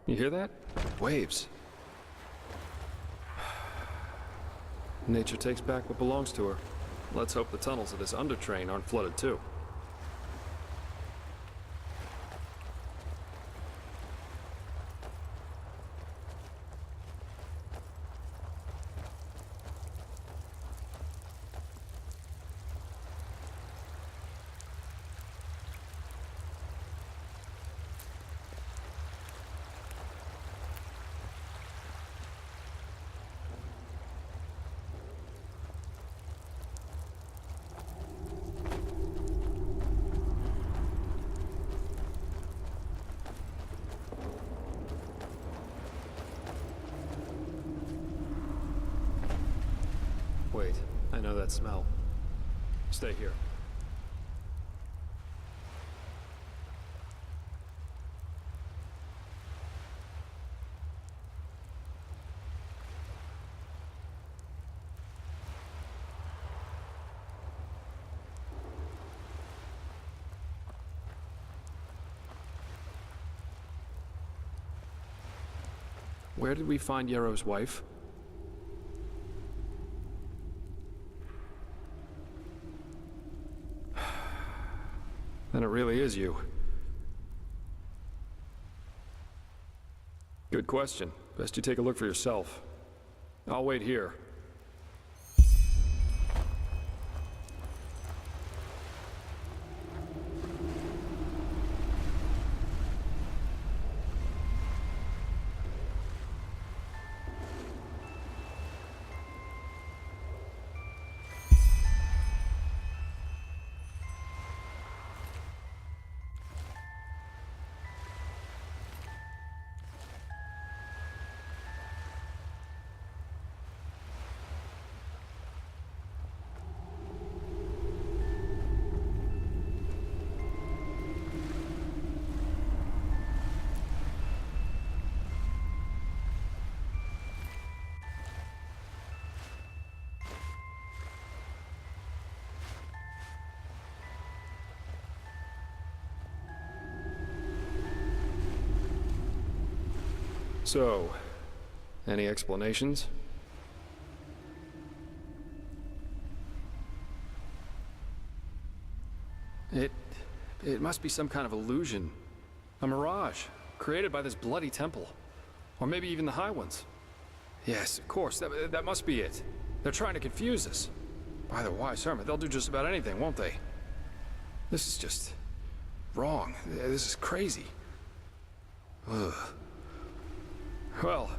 You hear that? Waves. Nature takes back what belongs to her. Let's hope the tunnels of this undertrain aren't flooded too. Wait, I know that smell. Stay here. Where did we find Yarrow's wife? Then it really is you. Good question. Best you take a look for yourself. I'll wait here. So, any explanations? It must be some kind of illusion. A mirage, created by this bloody temple. Or maybe even the High Ones. Yes, of course, that must be it. They're trying to confuse us. By the wise hermit, they'll do just about anything, won't they? This is just... wrong. This is crazy. Ugh. Well,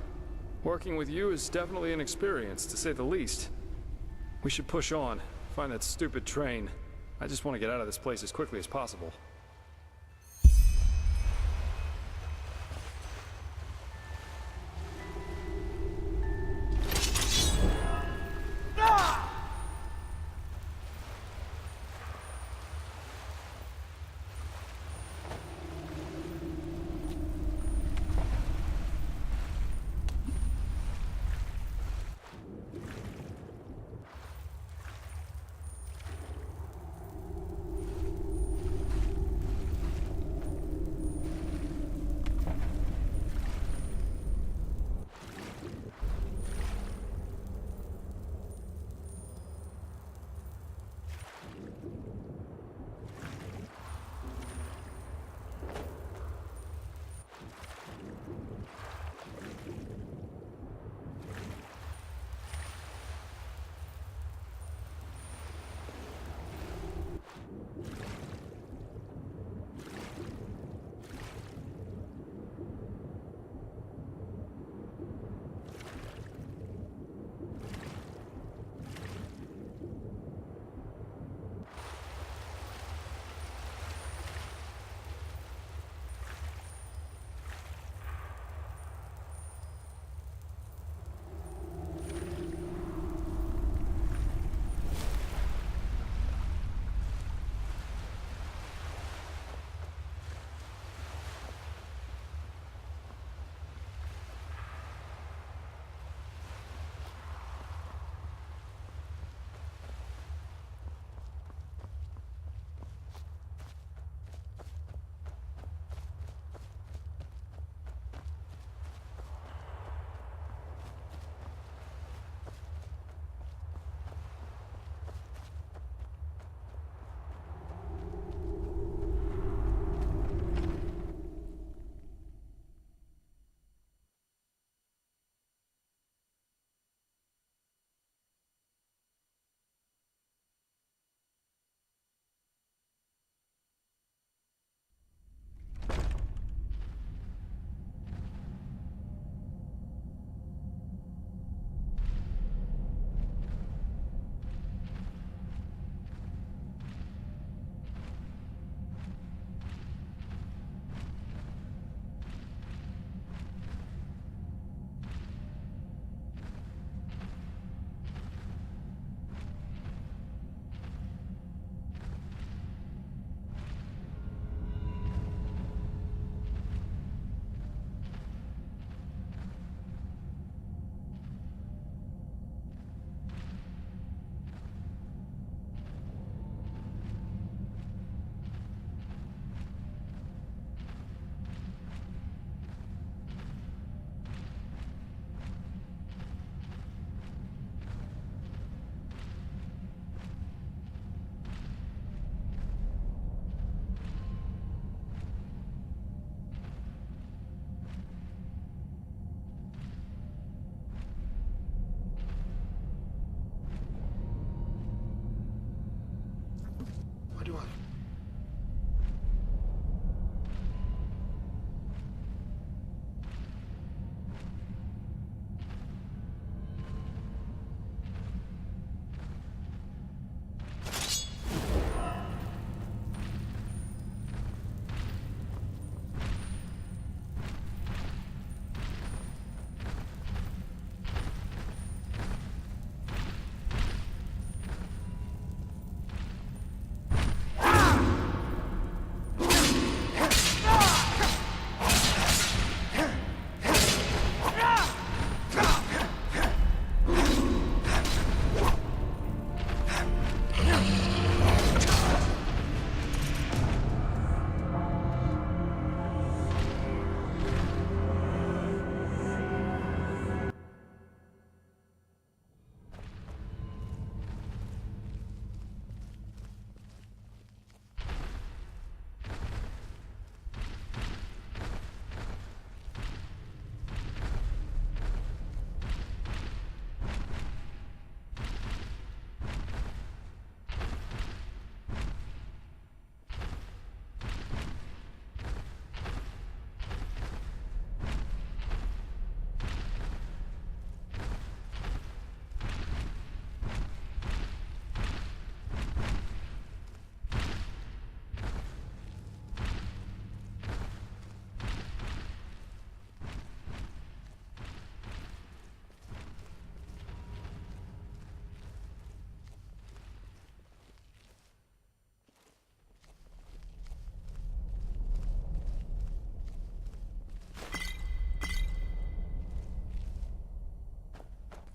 working with you is definitely an experience, to say the least. We should push on, find that stupid train. I just want to get out of this place as quickly as possible.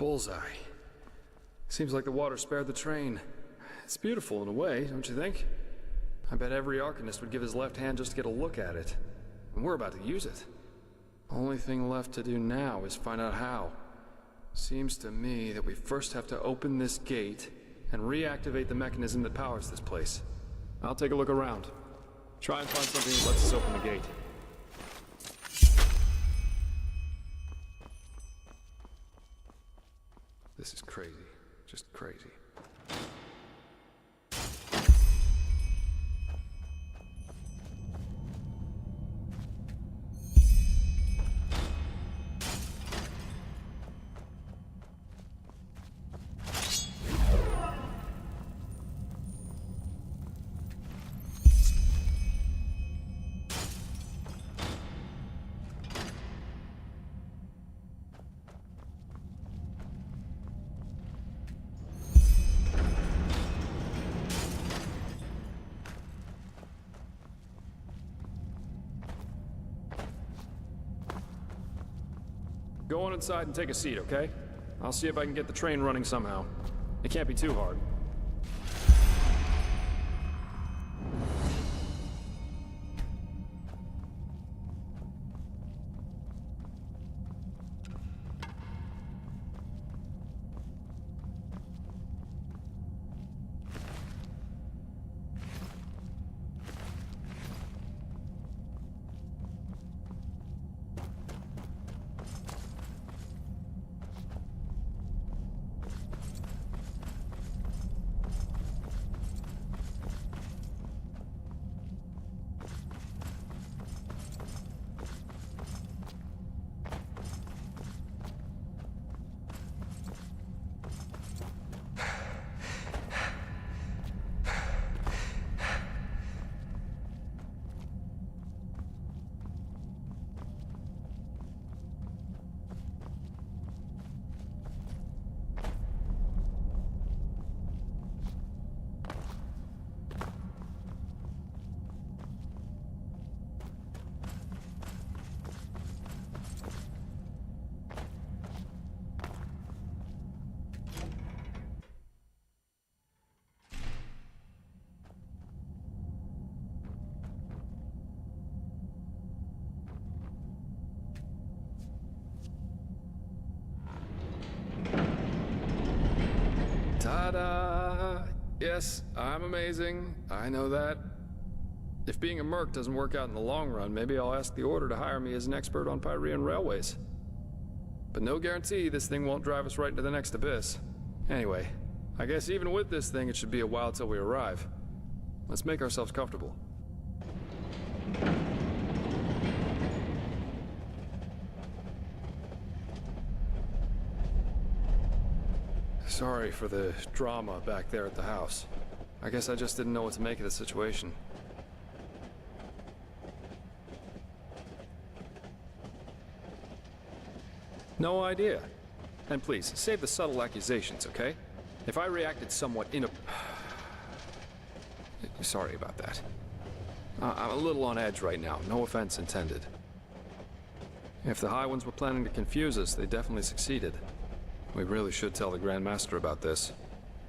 Bullseye. Seems like the water spared the train. It's beautiful in a way, don't you think? I bet every Arcanist would give his left hand just to get a look at it. And we're about to use it. Only thing left to do now is find out how. Seems to me that we first have to open this gate and reactivate the mechanism that powers this place. I'll take a look around. Try and find something that lets us open the gate. This is crazy. Just crazy. Go on inside and take a seat, okay? I'll see if I can get the train running somehow. It can't be too hard. Ta-da! Yes, I'm amazing. I know that. If being a merc doesn't work out in the long run, maybe I'll ask the Order to hire me as an expert on Pyrean railways. But no guarantee this thing won't drive us right into the next abyss. Anyway, I guess even with this thing, it should be a while till we arrive. Let's make ourselves comfortable. Sorry for the drama back there at the house. I guess I just didn't know what to make of the situation. No idea. And please, save the subtle accusations, okay? If I reacted somewhat Sorry about that. I'm a little on edge right now, no offense intended. If the High Ones were planning to confuse us, they definitely succeeded. We really should tell the Grand Master about this,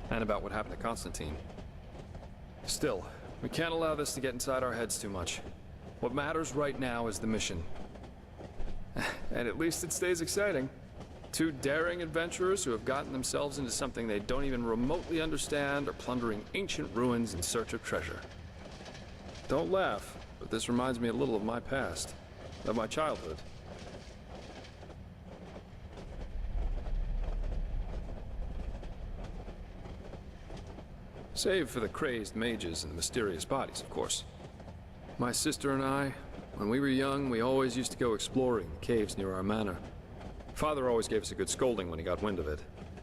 and about what happened to Constantine. Still, we can't allow this to get inside our heads too much. What matters right now is the mission. And at least it stays exciting. Two daring adventurers who have gotten themselves into something they don't even remotely understand are plundering ancient ruins in search of treasure. Don't laugh, but this reminds me a little of my past, of my childhood. Save for the crazed mages and the mysterious bodies, of course. My sister and I, when we were young, we always used to go exploring the caves near our manor. Father always gave us a good scolding when he got wind of it,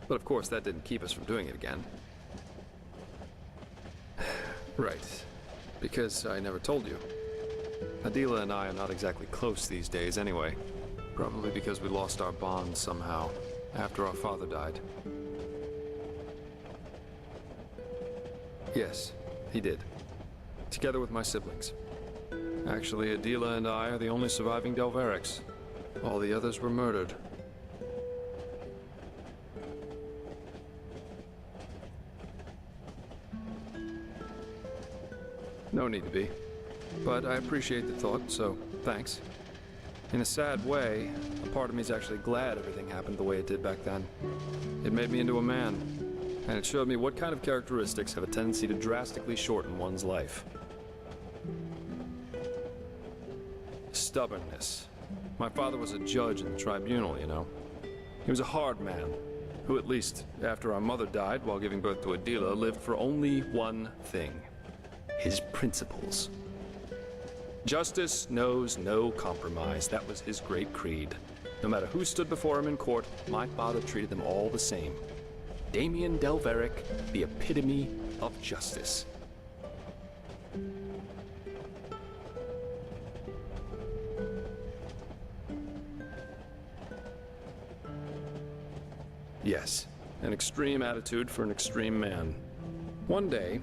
but of course that didn't keep us from doing it again. Right, because I never told you. Adela and I are not exactly close these days anyway, probably because we lost our bond somehow, after our father died. Yes, he did. Together with my siblings. Actually, Adela and I are the only surviving Delverics. All the others were murdered. No need to be. But I appreciate the thought, so thanks. In a sad way, a part of me is actually glad everything happened the way it did back then. It made me into a man, and it showed me what kind of characteristics have a tendency to drastically shorten one's life. Stubbornness. My father was a judge in the tribunal, you know. He was a hard man, who at least, after our mother died while giving birth to Adila, lived for only one thing: his principles. Justice knows no compromise. That was his great creed. No matter who stood before him in court, my father treated them all the same. Damien Delveric, the epitome of justice. Yes, an extreme attitude for an extreme man. One day,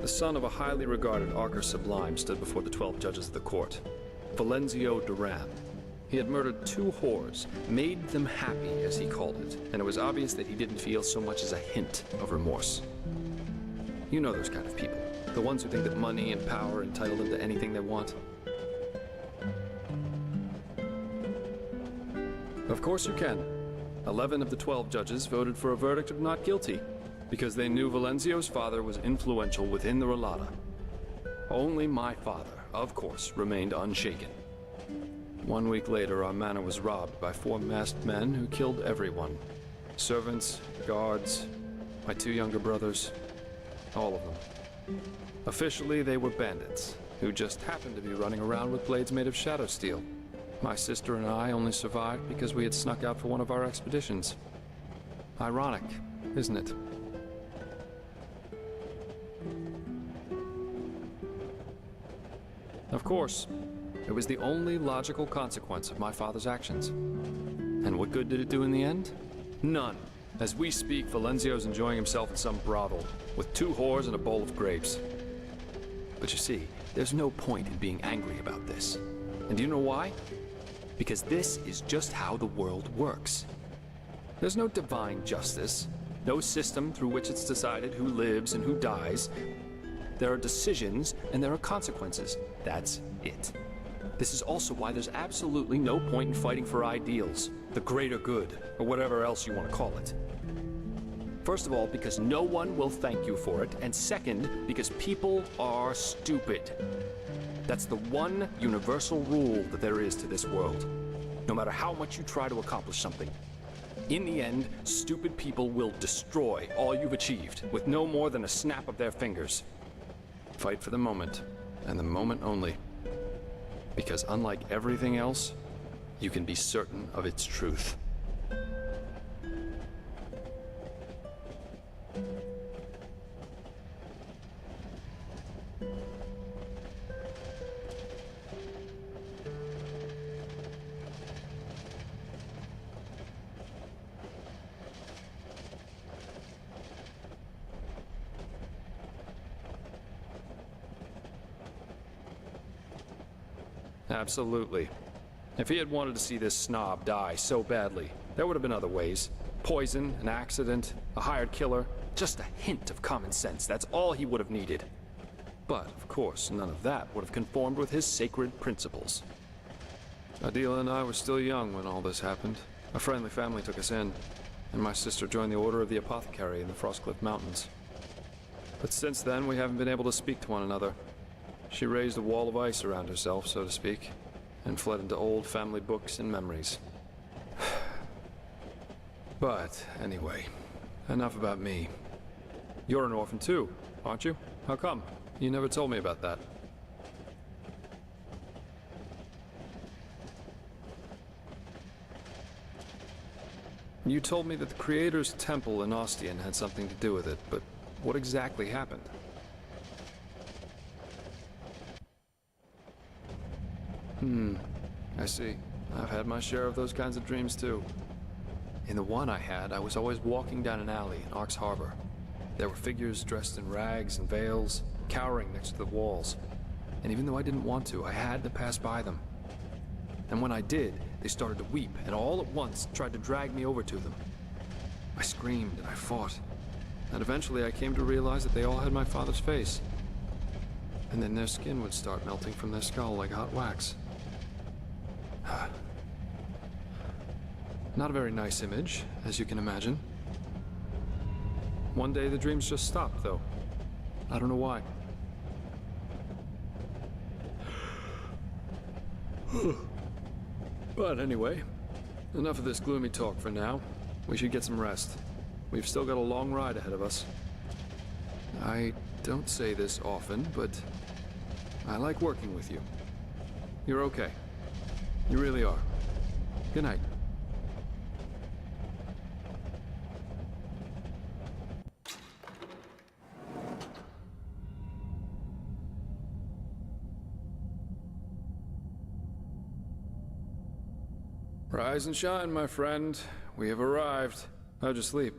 the son of a highly regarded Archer Sublime stood before the 12 judges of the court. Valenzio Duran. He had murdered 2 whores, made them happy, as he called it, and it was obvious that he didn't feel so much as a hint of remorse. You know those kind of people, the ones who think that money and power entitle them to anything they want. Of course you can. 11 of the 12 judges voted for a verdict of not guilty, because they knew Valenzio's father was influential within the Relata. Only my father, of course, remained unshaken. 1 week later, our manor was robbed by 4 masked men who killed everyone. Servants, guards, my 2 younger brothers, all of them. Officially, they were bandits, who just happened to be running around with blades made of shadow steel. My sister and I only survived because we had snuck out for one of our expeditions. Ironic, isn't it? Of course, it was the only logical consequence of my father's actions. And what good did it do in the end? None. As we speak, Valenzio's enjoying himself in some brothel, with 2 whores and a bowl of grapes. But you see, there's no point in being angry about this. And do you know why? Because this is just how the world works. There's no divine justice, no system through which it's decided who lives and who dies. There are decisions and there are consequences. That's it. This is also why there's absolutely no point in fighting for ideals, the greater good, or whatever else you want to call it. First of all, because no one will thank you for it, and second, because people are stupid. That's the one universal rule that there is to this world. No matter how much you try to accomplish something, in the end, stupid people will destroy all you've achieved with no more than a snap of their fingers. Fight for the moment, and the moment only. Because unlike everything else, you can be certain of its truth. Absolutely. If he had wanted to see this snob die so badly, there would have been other ways. Poison, an accident, a hired killer, just a hint of common sense. That's all he would have needed. But, of course, none of that would have conformed with his sacred principles. Adila and I were still young when all this happened. A friendly family took us in, and my sister joined the Order of the Apothecary in the Frostcliff Mountains. But since then, we haven't been able to speak to one another. She raised a wall of ice around herself, so to speak, and fled into old family books and memories. But, anyway, enough about me. You're an orphan too, aren't you? How come? You never told me about that. You told me that the Creator's Temple in Ostian had something to do with it, but what exactly happened? I see. I've had my share of those kinds of dreams too. In the one I had, I was always walking down an alley in Arx Harbor. There were figures dressed in rags and veils, cowering next to the walls. And even though I didn't want to, I had to pass by them. And when I did, they started to weep, and all at once tried to drag me over to them. I screamed and I fought. And eventually I came to realize that they all had my father's face. and then their skin would start melting from their skull like hot wax. Not a very nice image, as you can imagine. One day the dreams just stopped, though. I don't know why. But anyway, enough of this gloomy talk for now. We should get some rest. We've still got a long ride ahead of us. I don't say this often, but I like working with you. You're okay. You really are. Good night. Rise and shine, my friend. We have arrived. How'd you sleep?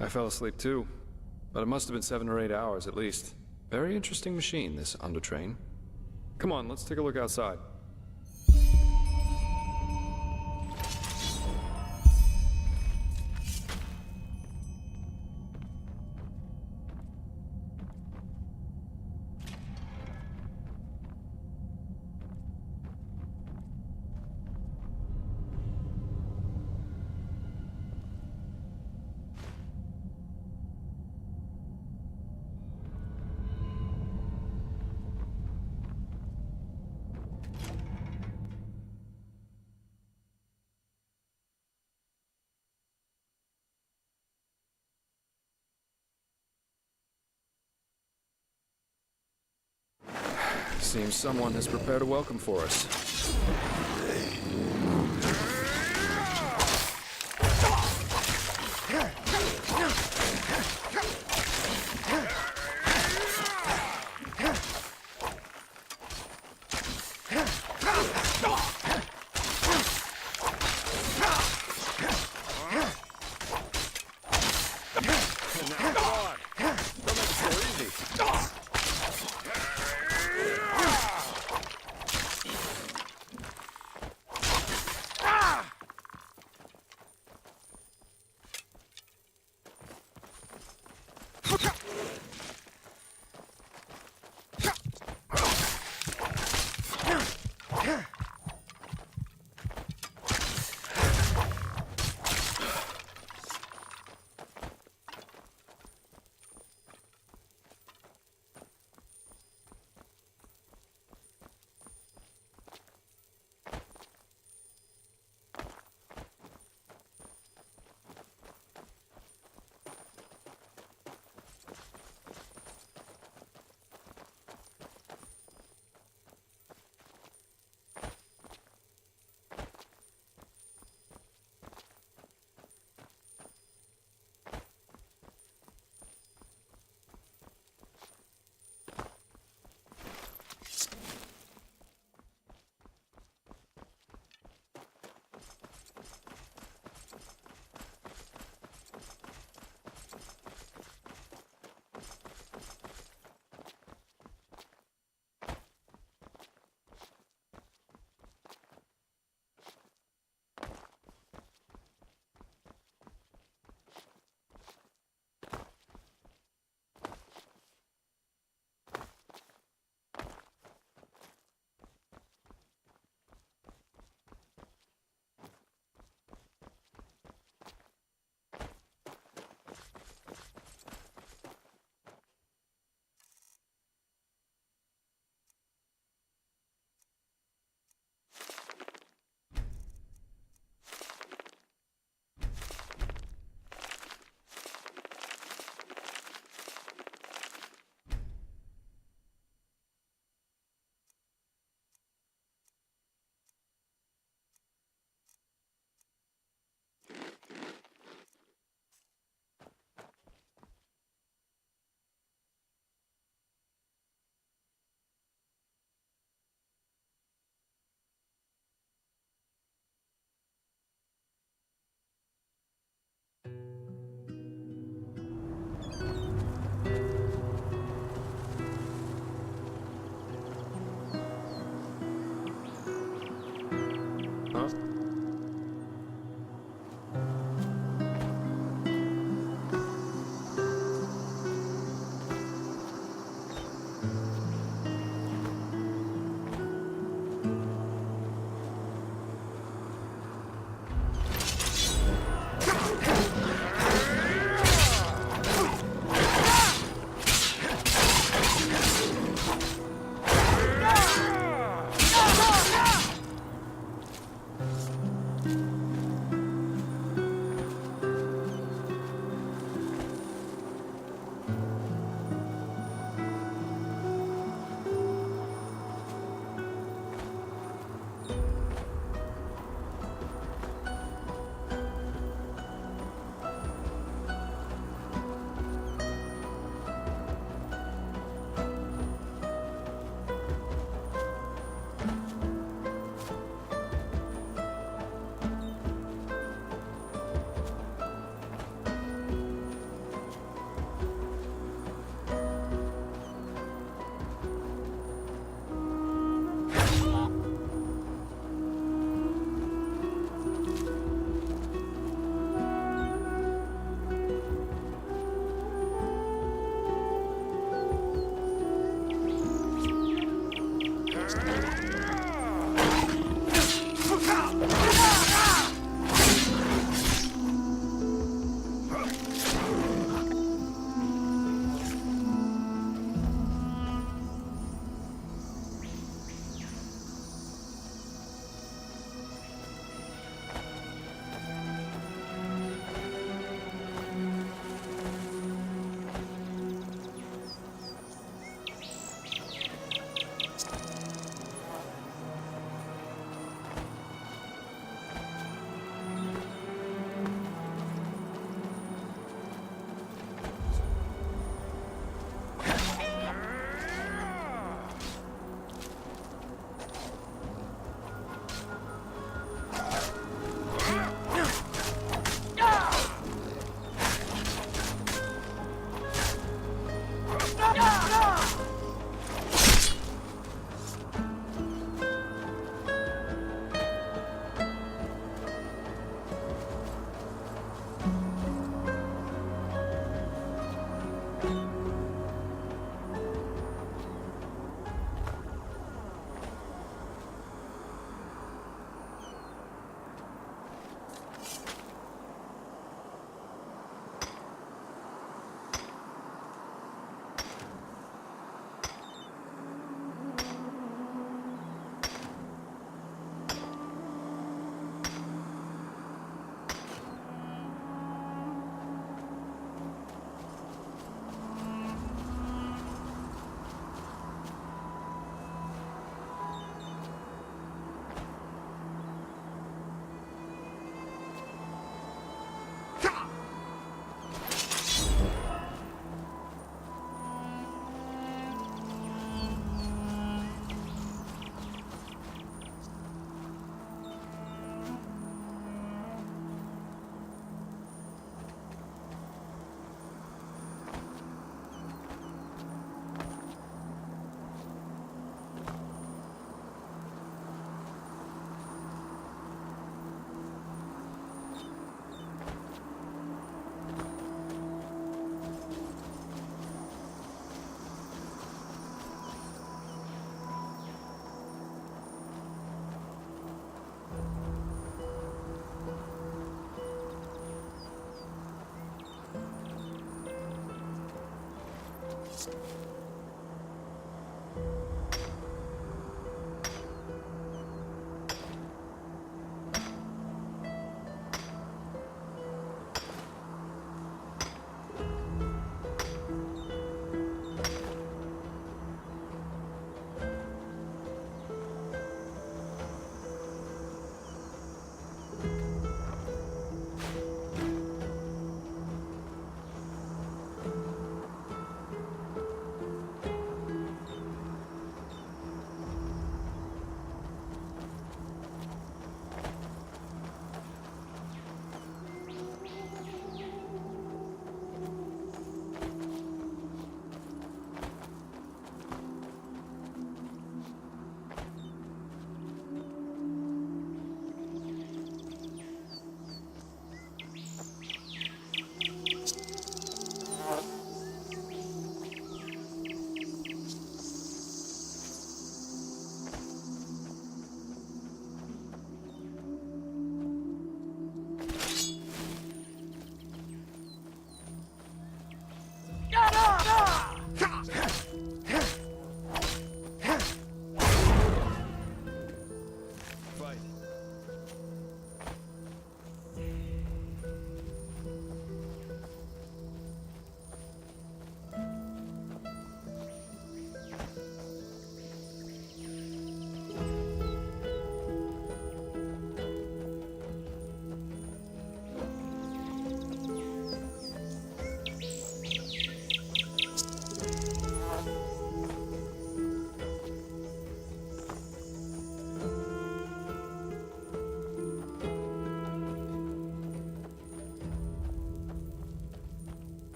I fell asleep too, but it must have been 7 or 8 hours at least. Very interesting machine, this undertrain. Come on, let's take a look outside. Seems someone has prepared a welcome for us. Huh?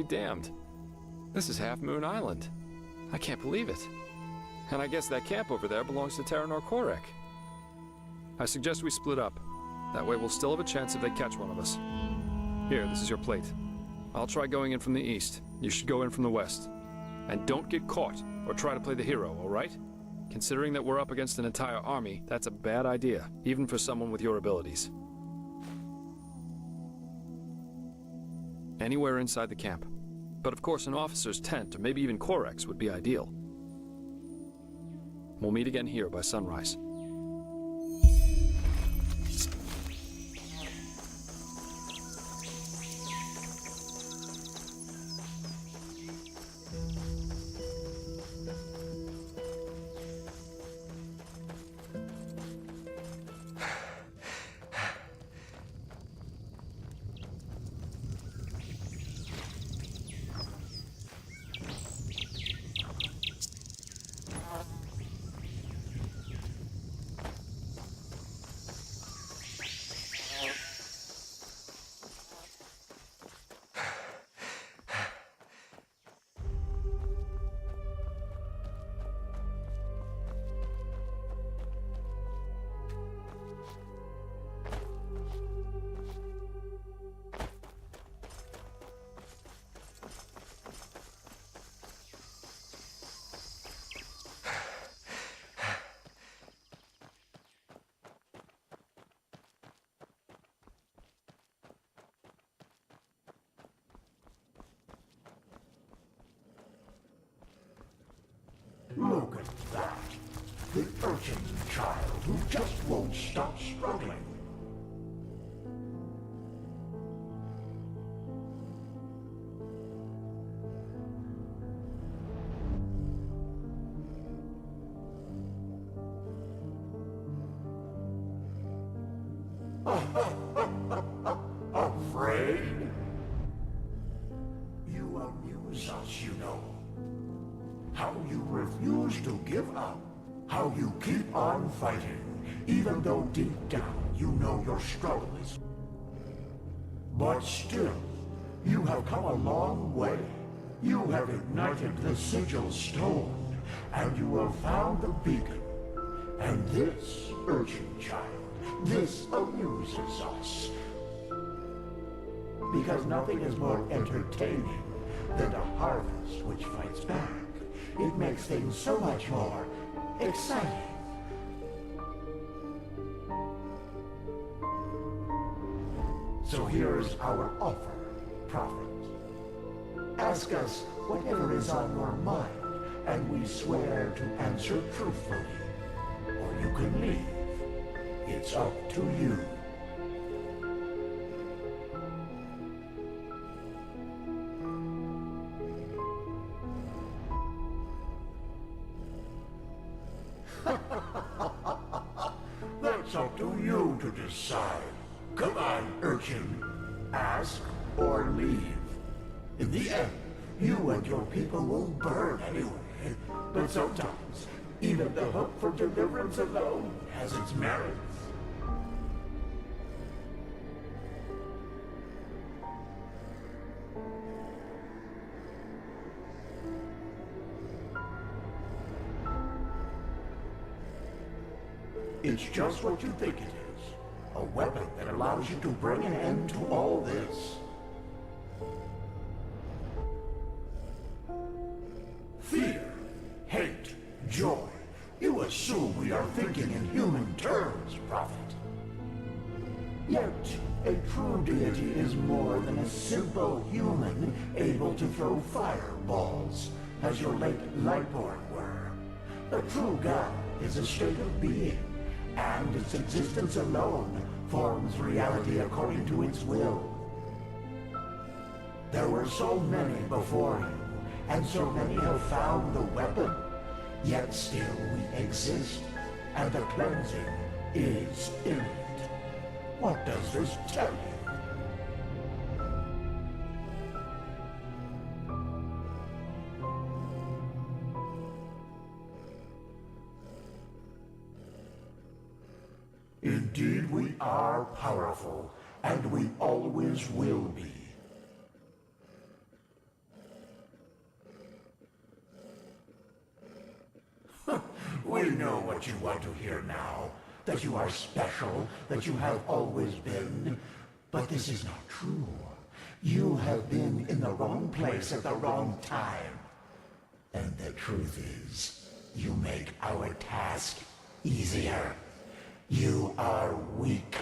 damned. This is Half Moon Island. I can't believe it. And I guess that camp over there belongs to Terranor Korek. I suggest we split up. That way we'll still have a chance if they catch one of us. Here, this is your plate. I'll try going in from the east. You should go in from the west. And don't get caught, or try to play the hero, all right? Considering that we're up against an entire army, that's a bad idea, even for someone with your abilities. Anywhere inside the camp. But of course an officer's tent, or maybe even Korek's, would be ideal. We'll meet again here by sunrise. Look at that. The urchin child who just won't stop struggling. Afraid? You amuse us, you know. How you refuse to give up. How you keep on fighting, even though deep down you know your struggle is. But still, you have come a long way. You have ignited the sigil stone, and you have found the beacon. And this, urchin child, this amuses us. Because nothing is more entertaining than a harvest which fights back. It makes things so much more exciting. So here's our offer, Prophet. Ask us whatever is on your mind, and we swear to answer truthfully. Or you can leave. It's up to you. That's up to you to decide. Come on, urchin. Ask or leave. In the end, you and your people will burn anyway. But sometimes, even the hope for deliverance alone has its merits. It's just what you think it is. A weapon that allows you to bring an end to all this. Fear, hate, joy. You assume we are thinking in human terms, Prophet. Yet, a true deity is more than a simple human able to throw fireballs, as your late Lightborn were. A true god is a state of being, and its existence alone forms reality according to its will. There were so many before you, and so many have found the weapon, yet still we exist, and the cleansing is imminent. What does this tell you? Indeed, we are powerful, and we always will be. We know what you want to hear now. That you are special, that you have always been. But this is not true. You have been in the wrong place at the wrong time. And the truth is, you make our task easier. You are weak.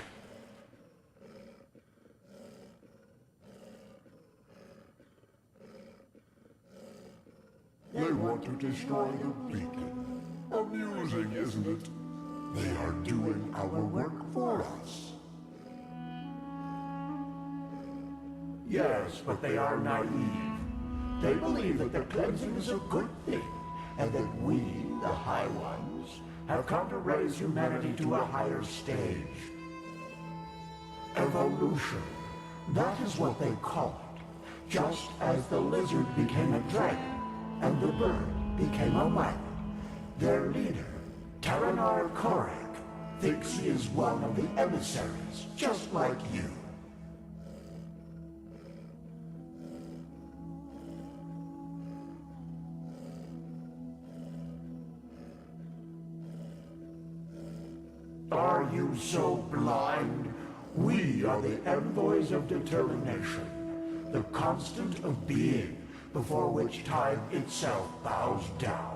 They want to destroy the beacon. Amusing, isn't it? They are doing our work for us. Yes, but they are naive. They believe that the cleansing is a good thing, and that we, the High Ones, have come to raise humanity to a higher stage. Evolution. That is what they call it. Just as the lizard became a dragon, and the bird became a man. Their leader, Taranar Korak, thinks he is one of the emissaries, just like you. Are you so blind? We are the envoys of determination, the constant of being, before which time itself bows down.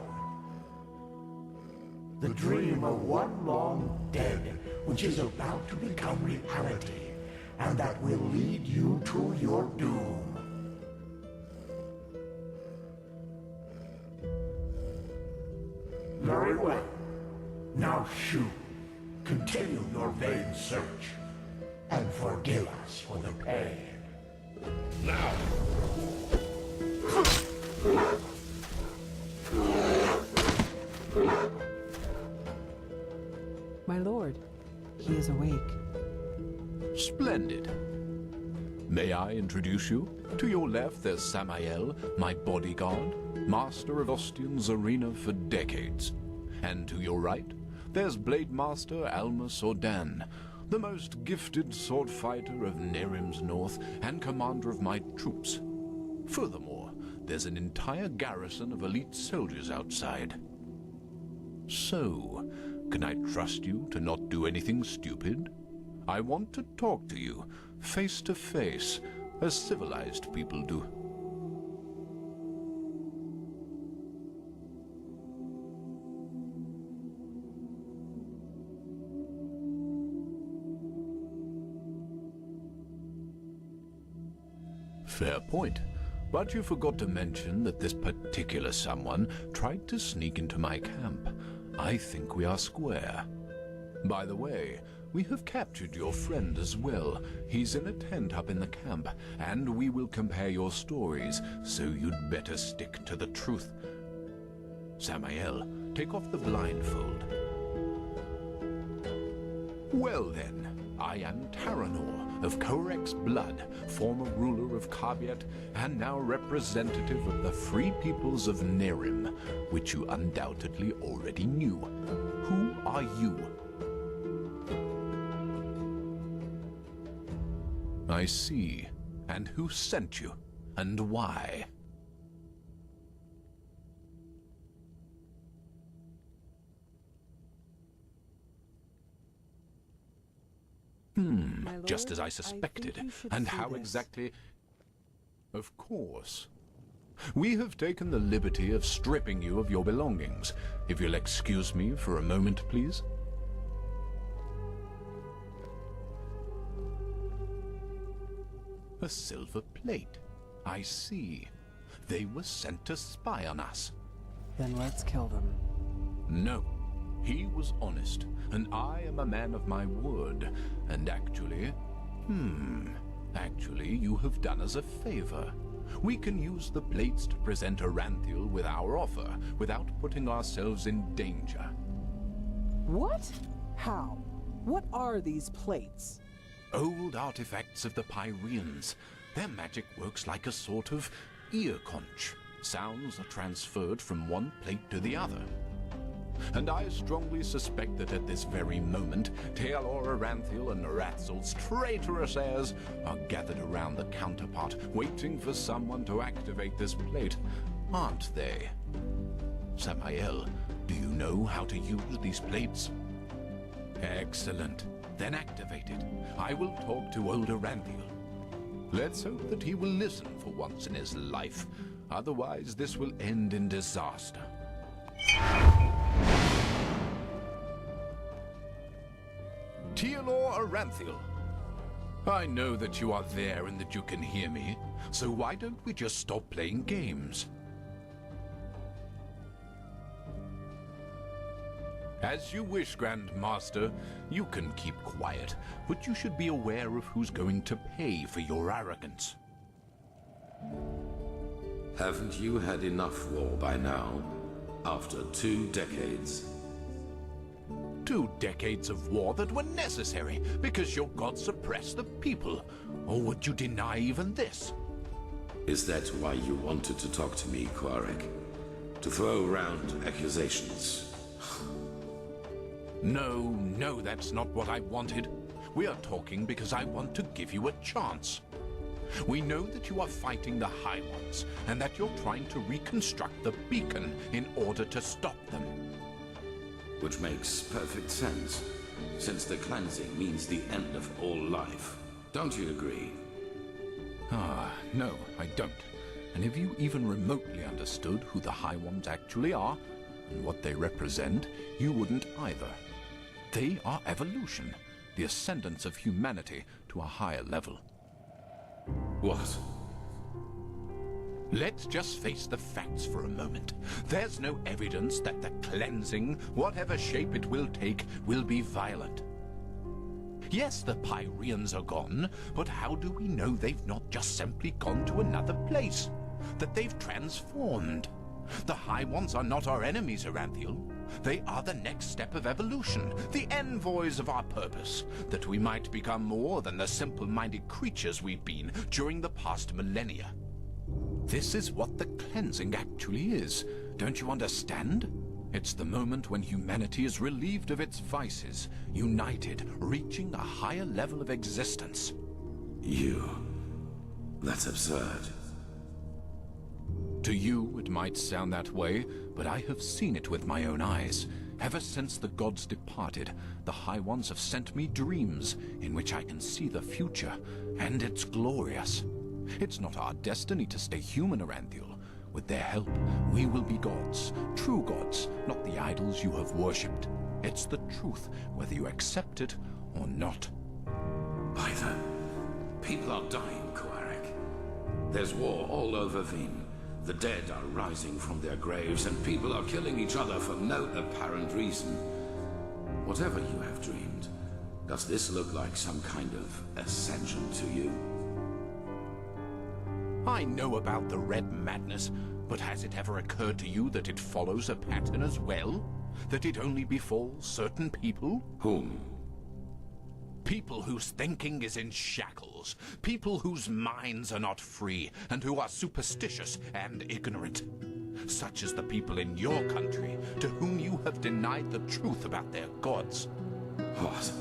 The dream of one long dead, which is about to become reality, and that will lead you to your doom. Very well. Now shoot. Continue your vain search, and forgive us for the pain. Now! My lord, he is awake. Splendid. May I introduce you? To your left, there's Samael, my bodyguard, master of Ostian's arena for decades. And to your right, there's Blade Master Almus Ordan, the most gifted sword fighter of Nerim's north and commander of my troops. Furthermore, there's an entire garrison of elite soldiers outside. So, can I trust you to not do anything stupid? I want to talk to you, face to face, as civilized people do. Fair point. But you forgot to mention that this particular someone tried to sneak into my camp. I think we are square. By the way, we have captured your friend as well. He's in a tent up in the camp, and we will compare your stories, so you'd better stick to the truth. Samael, take off the blindfold. Well then, I am Taranor of Korek's blood, former ruler of Kabiet, and now representative of the free peoples of Nerim, which you undoubtedly already knew. Who are you? I see. And who sent you? And why? My lord, Just as I I suspected. think you should And see how this. exactly? Of course. We have taken the liberty of stripping you of your belongings. If you'll excuse me for a moment, please. A silver plate. I see. They were sent to spy on us. Then let's kill them. No. He was honest, and I am a man of my word. And actually, you have done us a favor. We can use the plates to present Aranthiel with our offer, without putting ourselves in danger. What? How? What are these plates? Old artifacts of the Pyreans. Their magic works like a sort of ear conch. Sounds are transferred from one plate to the other. And I strongly suspect that at this very moment, Tealor Aranthiel and Naratzel's traitorous heirs are gathered around the counterpart, waiting for someone to activate this plate, aren't they? Samael, do you know how to use these plates? Excellent. Then activate it. I will talk to old Aranthiel. Let's hope that he will listen for once in his life. Otherwise, this will end in disaster. Tealor Aranthiel. I know that you are there and that you can hear me, so why don't we just stop playing games? As you wish, Grand Master. You can keep quiet, but you should be aware of who's going to pay for your arrogance. Haven't you had enough war by now? After 2 decades? 2 decades of war that were necessary because your gods suppressed the people. Or would you deny even this? Is that why you wanted to talk to me, Quarek? To throw around accusations? No, that's not what I wanted. We are talking because I want to give you a chance. We know that you are fighting the High Ones, and that you're trying to reconstruct the beacon in order to stop them. Which makes perfect sense, since the cleansing means the end of all life. Don't you agree? No, I don't. And if you even remotely understood who the High Ones actually are, and what they represent, you wouldn't either. They are evolution, the ascendance of humanity to a higher level. What? Let's just face the facts for a moment. There's no evidence that the cleansing, whatever shape it will take, will be violent. Yes, the Pyreans are gone, but how do we know they've not just simply gone to another place? That they've transformed? The High Ones are not our enemies, Aranthiel. They are the next step of evolution, the envoys of our purpose, that we might become more than the simple-minded creatures we've been during the past millennia. This is what the cleansing actually is. Don't you understand? It's the moment when humanity is relieved of its vices, united, reaching a higher level of existence. That's absurd. To you, it might sound that way, but I have seen it with my own eyes. Ever since the gods departed, the High Ones have sent me dreams in which I can see the future, and it's glorious. It's not our destiny to stay human, Aranthiel. With their help, we will be gods, true gods, not the idols you have worshipped. It's the truth, whether you accept it or not. Either. People are dying, Quarek. There's war all over Veen. The dead are rising from their graves, and people are killing each other for no apparent reason. Whatever you have dreamed, does this look like some kind of ascension to you? I know about the Red Madness, but has it ever occurred to you that it follows a pattern as well? That it only befalls certain people? Whom? People whose thinking is in shackles. People whose minds are not free, and who are superstitious and ignorant. Such as the people in your country, to whom you have denied the truth about their gods. What?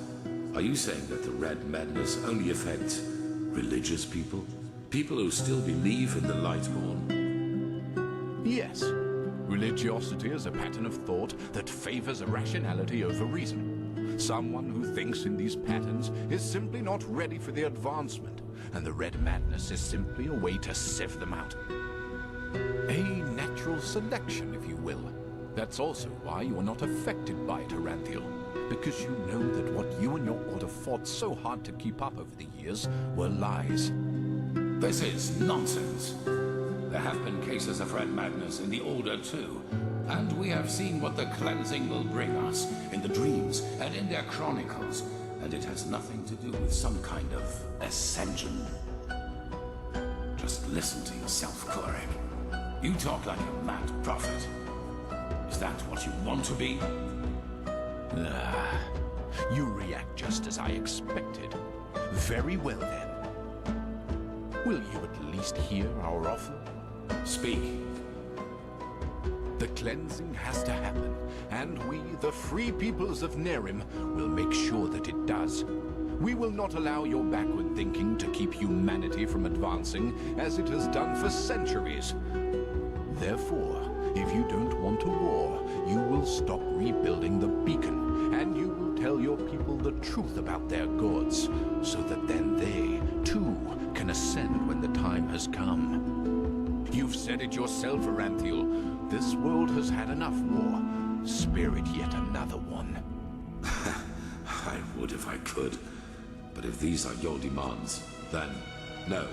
Are you saying that the Red Madness only affects religious people? People who still believe in the Lightborn? Yes. Religiosity is a pattern of thought that favors irrationality over reason. Someone who thinks in these patterns is simply not ready for the advancement, and the Red Madness is simply a way to sieve them out. A natural selection, if you will. That's also why you are not affected by it, Aranthiel, because you know that what you and your order fought so hard to keep up over the years were lies. This is nonsense. There have been cases of Red Madness in the Order too, and we have seen what the cleansing will bring us in the dreams and in their chronicles, and it has nothing to do with some kind of ascension. Just listen to yourself, Quarek. You talk like a mad prophet. Is that what you want to be? You react just as I expected. Very well then. Will you at least hear our offer? Speak. The cleansing has to happen, and we, the free peoples of Nerim, will make sure that it does. We will not allow your backward thinking to keep humanity from advancing, as it has done for centuries. Therefore, If you don't want a war, you will stop rebuilding the beacon, and you will tell your people the truth about their gods, so that then they, too, can ascend when the time has come. You've said it yourself, Aranthiel. This world has had enough war. Spare it yet another one. I would if I could. But if these are your demands, then no.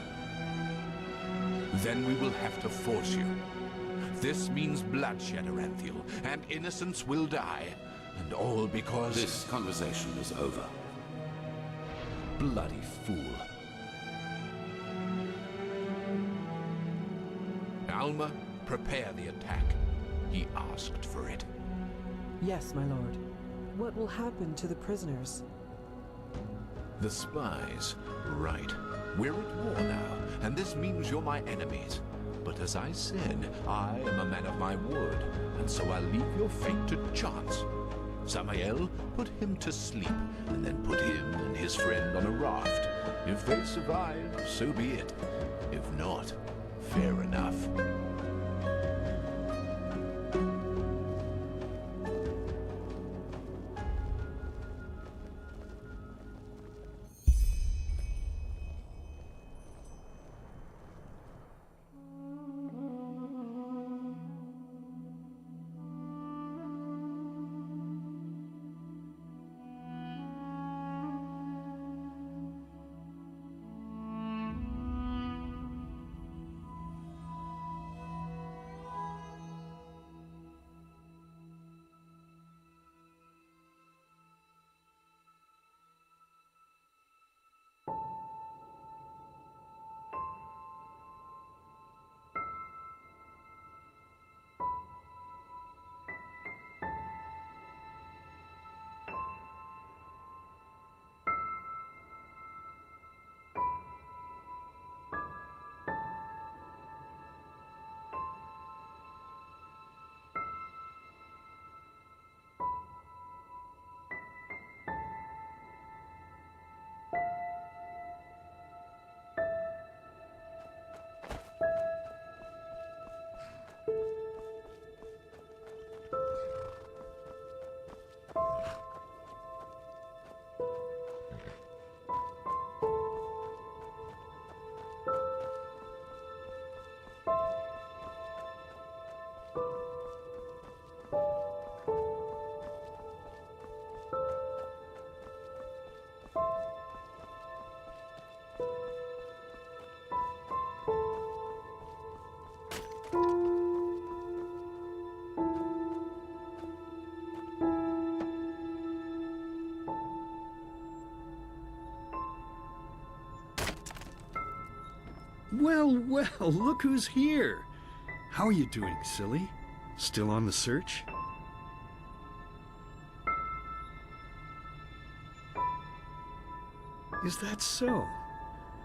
Then we will have to force you. This means bloodshed, Aranthiel, and innocents will die. And all because... This conversation is over. Bloody fool. Alma, prepare the attack. He asked for it. Yes, my lord. What will happen to the prisoners? The spies. Right. We're at war now, and this means you're my enemies. But as I said, I am a man of my word, and so I'll leave your fate to chance. Samael, put him to sleep, and then put him and his friend on a raft. If they survive, so be it. If not, fair enough. Well, well, look who's here. How are you doing, silly? Still on the search? Is that so?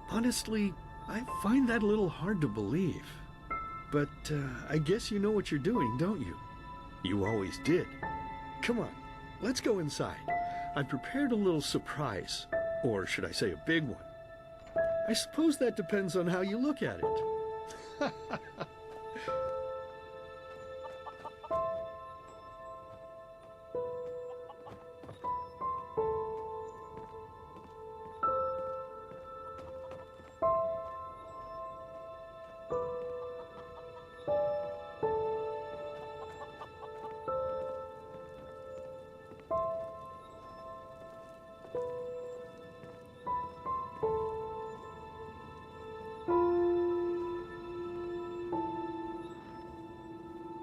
Honestly, I find that a little hard to believe. But I guess you know what you're doing, don't you? You always did. Come on, let's go inside. I prepared a little surprise. Or should I say a big one? I suppose that depends on how you look at it.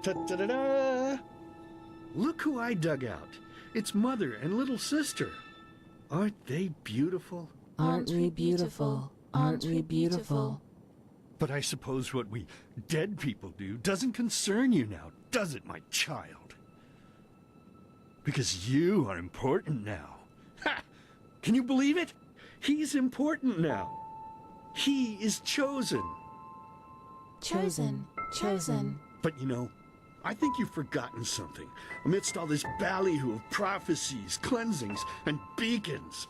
Ta-da-da-da! Look who I dug out. It's Mother and little sister. Aren't they beautiful? Aren't we beautiful? Aren't we beautiful? But I suppose what we dead people do doesn't concern you now, does it, my child? Because you are important now. Ha! Can you believe it? He's important now. He is chosen. Chosen. Chosen. But you know, I think you've forgotten something amidst all this ballyhoo of prophecies, cleansings, and beacons.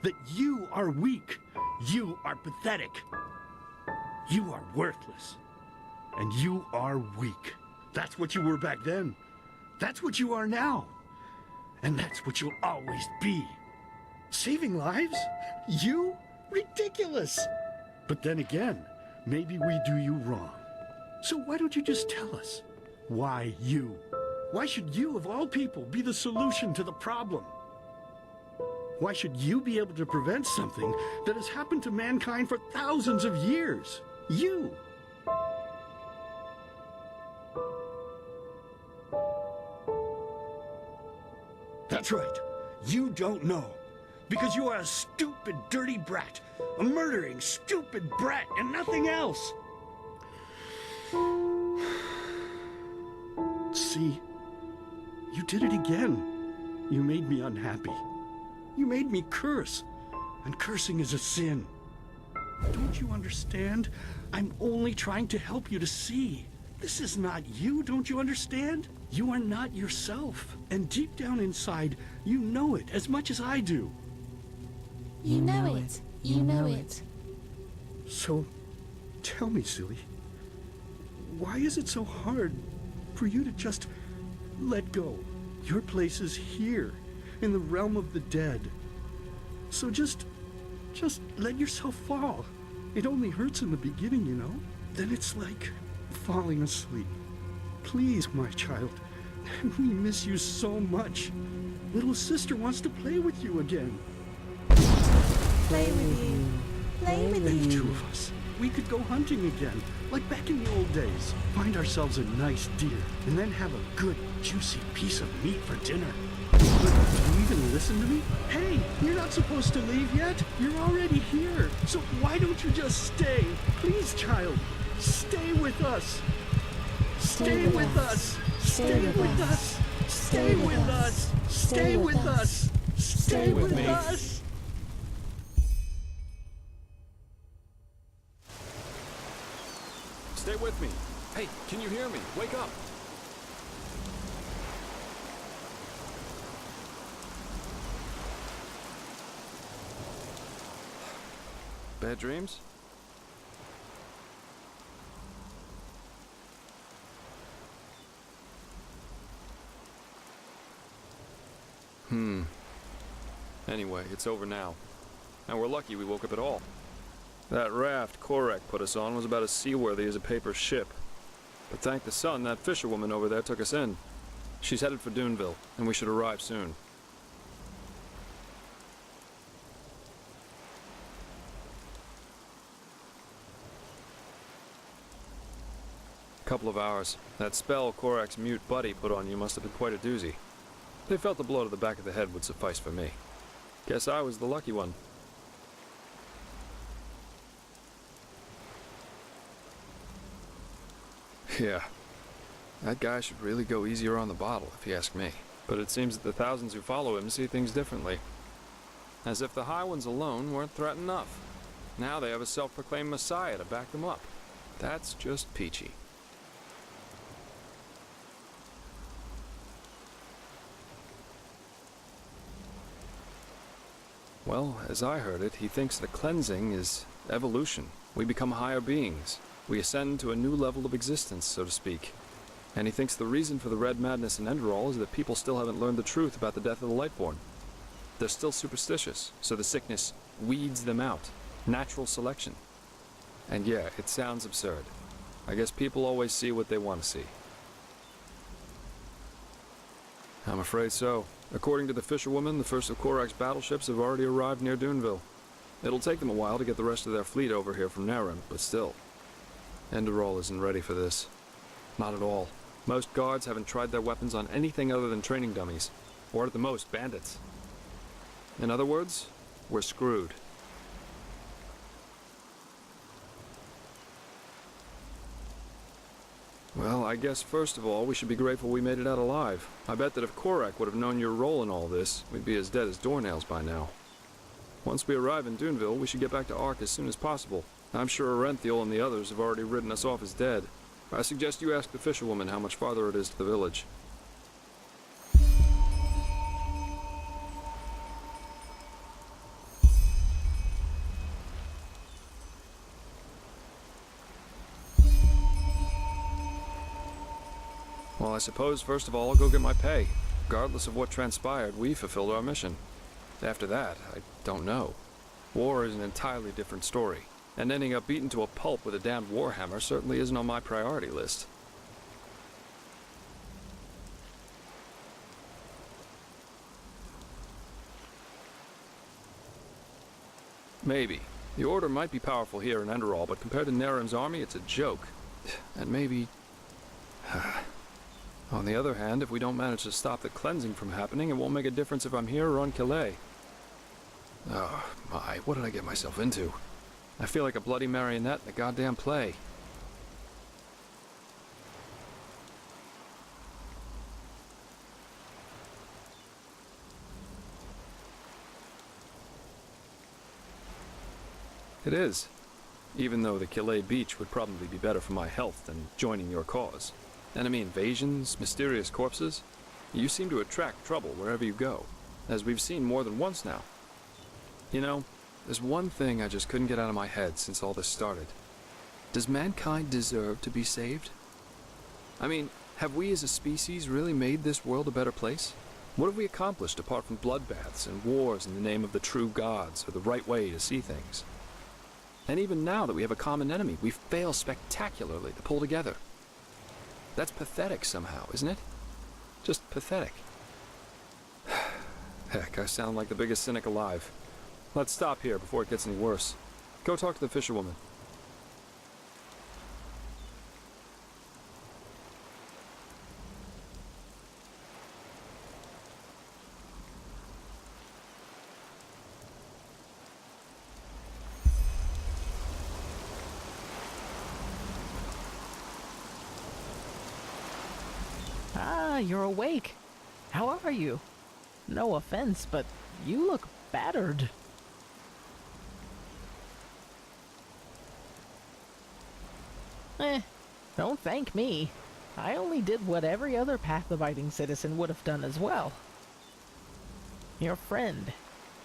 That you are weak. You are pathetic. You are worthless. And you are weak. That's what you were back then. That's what you are now. And that's what you'll always be. Saving lives? You? Ridiculous! But then again, maybe we do you wrong. So why don't you just tell us? Why you? Why should you, of all people, be the solution to the problem? Why should you be able to prevent something that has happened to mankind for thousands of years? You! That's right. You don't know. Because you are a stupid, dirty brat. A murdering, stupid brat and nothing else. See? You did it again. You made me unhappy. You made me curse. And cursing is a sin. Don't you understand? I'm only trying to help you to see. This is not you, don't you understand? You are not yourself. And deep down inside, you know it as much as I do. You know it. You know it. So, tell me, silly, why is it so hard for you to just let go? Your place is here, in the realm of the dead. So just let yourself fall. It only hurts in the beginning, you know? Then it's like falling asleep. Please, my child, we miss you so much. Little sister wants to play with you again. Play with you. Play with And you. two of us, we could go hunting again, like back in the old days. Find ourselves a nice deer, and then have a good, juicy piece of meat for dinner. But do you even listen to me? Hey, you're not supposed to leave yet. You're already here. So why don't you just stay? Please, child, stay with us. Stay with us. Stay with us. Stay with us. Stay with us. Stay with us. Stay with me. Hey, can you hear me? Wake up. Bad dreams? Anyway, it's over now. And we're lucky we woke up at all. That raft Korek put us on was about as seaworthy as a paper ship. But thank the sun, that fisherwoman over there took us in. She's headed for Duneville, and we should arrive soon. Couple of hours. That spell Korek's mute buddy put on you must have been quite a doozy. They felt the blow to the back of the head would suffice for me. Guess I was the lucky one. Yeah. That guy should really go easier on the bottle, if you ask me. But it seems that the thousands who follow him see things differently. As if the High Ones alone weren't threat enough. Now they have a self-proclaimed messiah to back them up. That's just peachy. Well, as I heard it, he thinks the cleansing is evolution. We become higher beings. We ascend to a new level of existence, so to speak. And he thinks the reason for the red madness in Enderal is that people still haven't learned the truth about the death of the Lightborn. They're still superstitious, so the sickness weeds them out. Natural selection. And yeah, it sounds absurd. I guess people always see what they want to see. I'm afraid so. According to the fisherwoman, the first of Korak's battleships have already arrived near Duneville. It'll take them a while to get the rest of their fleet over here from Narim, but still. Enderal isn't ready for this. Not at all. Most guards haven't tried their weapons on anything other than training dummies. Or at the most, bandits. In other words, we're screwed. Well, I guess first of all, we should be grateful we made it out alive. I bet that if Korak would have known your role in all this, we'd be as dead as doornails by now. Once we arrive in Duneville, we should get back to Ark as soon as possible. I'm sure Arenthiel and the others have already written us off as dead. I suggest you ask the fisherwoman how much farther it is to the village. Well, I suppose first of all I'll go get my pay. Regardless of what transpired, we fulfilled our mission. After that, I don't know. War is an entirely different story, and ending up beaten to a pulp with a damned warhammer certainly isn't on my priority list. Maybe. The Order might be powerful here in Enderal, but compared to Nerim's army, it's a joke. And maybe... On the other hand, if we don't manage to stop the cleansing from happening, it won't make a difference if I'm here or on Calais. Oh, my, what did I get myself into? I feel like a bloody marionette in a goddamn play. It is. Even though the Calais beach would probably be better for my health than joining your cause. Enemy invasions, mysterious corpses. You seem to attract trouble wherever you go, as we've seen more than once now. You know, there's one thing I just couldn't get out of my head since all this started. Does mankind deserve to be saved? I mean, have we as a species really made this world a better place? What have we accomplished apart from bloodbaths and wars in the name of the true gods or the right way to see things? And even now that we have a common enemy, we fail spectacularly to pull together. That's pathetic somehow, isn't it? Just pathetic. Heck, I sound like the biggest cynic alive. Let's stop here before it gets any worse. Go talk to the fisherwoman. Ah, you're awake. How are you? No offense, but you look battered. Don't thank me. I only did what every other path-abiding citizen would have done as well. Your friend,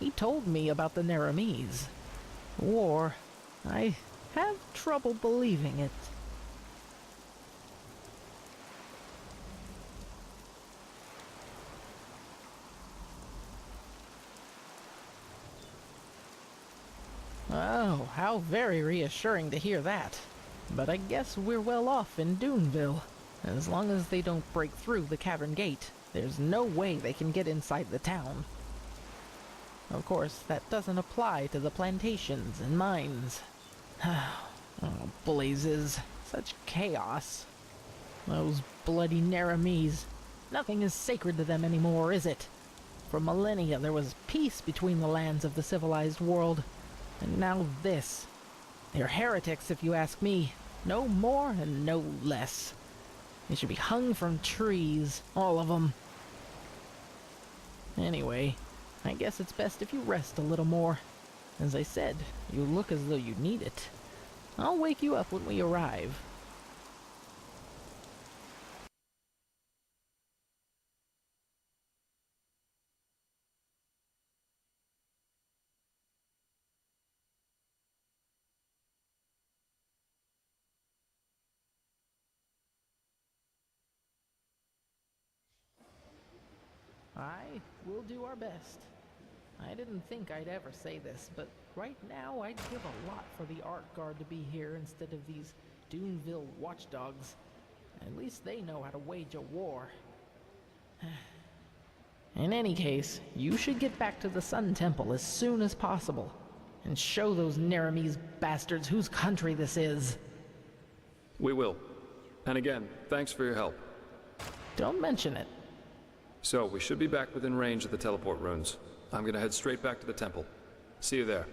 he told me about the Nerimese. War. I have trouble believing it. Oh, how very reassuring to hear that. But I guess we're well off in Duneville. As long as they don't break through the cavern gate, there's no way they can get inside the town. Of course, that doesn't apply to the plantations and mines. Oh, blazes. Such chaos. Those bloody Nerimese. Nothing is sacred to them anymore, is it? For millennia there was peace between the lands of the civilized world. And now this. They're heretics, if you ask me. No more and no less. They should be hung from trees, all of them. Anyway, I guess it's best if you rest a little more. As I said, you look as though you need it. I'll wake you up when we arrive. I will do our best. I didn't think I'd ever say this, but right now I'd give a lot for the Art Guard to be here instead of these Duneville watchdogs. At least they know how to wage a war. In any case, you should get back to the Sun Temple as soon as possible, and show those Nerimese bastards whose country this is. We will. And again, thanks for your help. Don't mention it. So, we should be back within range of the teleport runes. I'm gonna head straight back to the temple. See you there.